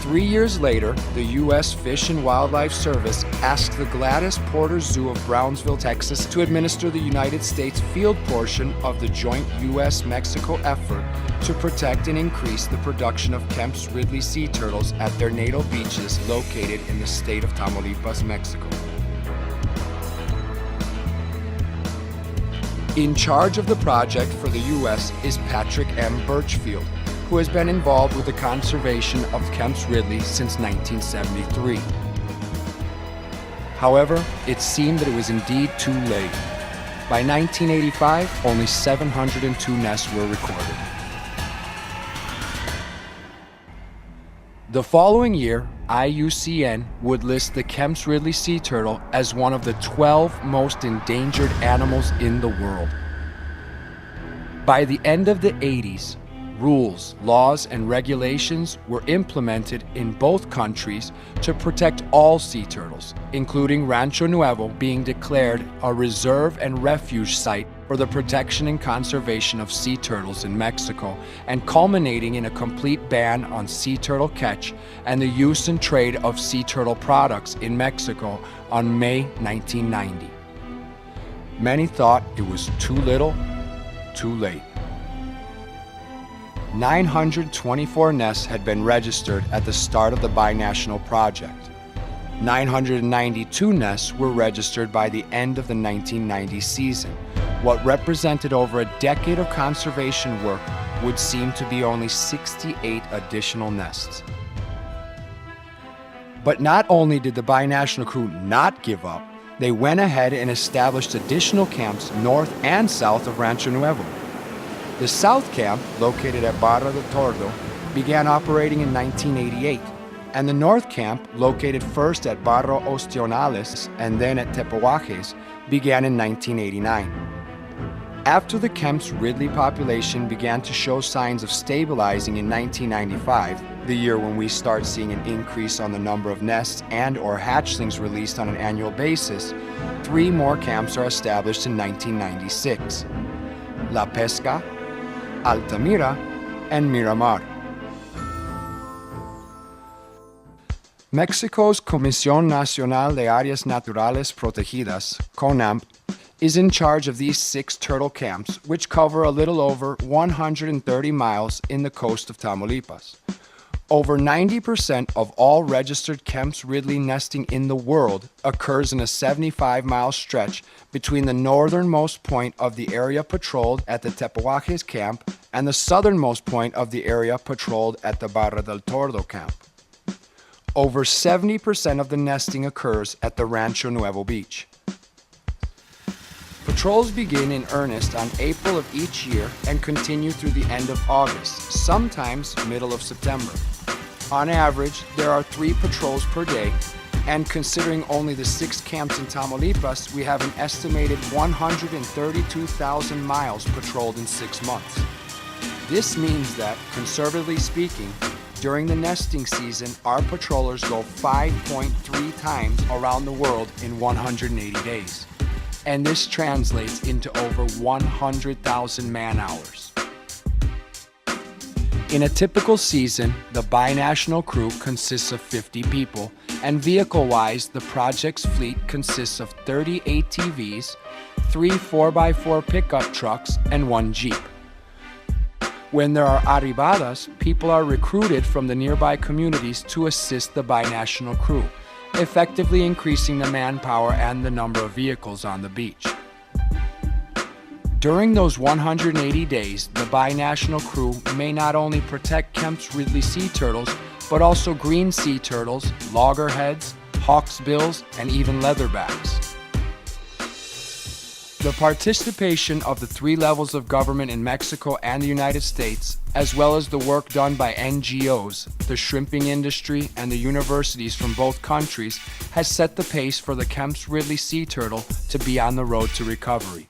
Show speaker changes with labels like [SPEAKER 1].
[SPEAKER 1] 3 years later, the U.S. Fish and Wildlife Service asked the Gladys Porter Zoo of Brownsville, Texas, to administer the United States field portion of the joint U.S.-Mexico effort to protect and increase the production of Kemp's Ridley sea turtles at their natal beaches located in the state of Tamaulipas, Mexico. In charge of the project for the U.S. is Patrick M. Birchfield, who has been involved with the conservation of Kemp's Ridley since 1973. However, it seemed that it was indeed too late. By 1985, only 702 nests were recorded. The following year, IUCN would list the Kemp's Ridley sea turtle as one of the 12 most endangered animals in the world. By the end of the 80s, rules, laws, and regulations were implemented in both countries to protect all sea turtles, including Rancho Nuevo being declared a reserve and refuge site for the protection and conservation of sea turtles in Mexico, and culminating in a complete ban on sea turtle catch and the use and trade of sea turtle products in Mexico on May 1990. Many thought it was too little, too late. 924 nests had been registered at the start of the binational project. 992 nests were registered by the end of the 1990 season. What represented over a decade of conservation work would seem to be only 68 additional nests. But not only did the binational crew not give up, they went ahead and established additional camps north and south of Rancho Nuevo. The South Camp, located at Barra del Tordo, began operating in 1988, and the North Camp, located first at Barra Ostionales and then at Tepehuajes, began in 1989. After the Kemp's Ridley population began to show signs of stabilizing in 1995, the year when we start seeing an increase on the number of nests and/or hatchlings released on an annual basis, 3 more camps are established in 1996: La Pesca, Altamira, and Miramar. Mexico's Comisión Nacional de Áreas Naturales Protegidas, CONAMP, is in charge of these 6 turtle camps, which cover a little over 130 miles in the coast of Tamaulipas. Over 90% of all registered Kemp's Ridley nesting in the world occurs in a 75-mile stretch between the northernmost point of the area patrolled at the Tepehuajes camp and the southernmost point of the area patrolled at the Barra del Tordo camp. Over 70% of the nesting occurs at the Rancho Nuevo beach. Patrols begin in earnest on April of each year and continue through the end of August, sometimes middle of September. On average, there are 3 patrols per day, and considering only the 6 camps in Tamaulipas, we have an estimated 132,000 miles patrolled in 6 months. This means that, conservatively speaking, during the nesting season, our patrollers go 5.3 times around the world in 180 days. And this translates into over 100,000 man-hours. In a typical season, the binational crew consists of 50 people, and vehicle-wise, the project's fleet consists of 30 ATVs, 3 4x4 pickup trucks, and 1 Jeep. When there are arribadas, people are recruited from the nearby communities to assist the binational crew, effectively increasing the manpower and the number of vehicles on the beach. During those 180 days, the binational crew may not only protect Kemp's Ridley sea turtles, but also green sea turtles, loggerheads, hawksbills, and even leatherbacks. The participation of the 3 levels of government in Mexico and the United States, as well as the work done by NGOs, the shrimping industry, and the universities from both countries, has set the pace for the Kemp's Ridley sea turtle to be on the road to recovery.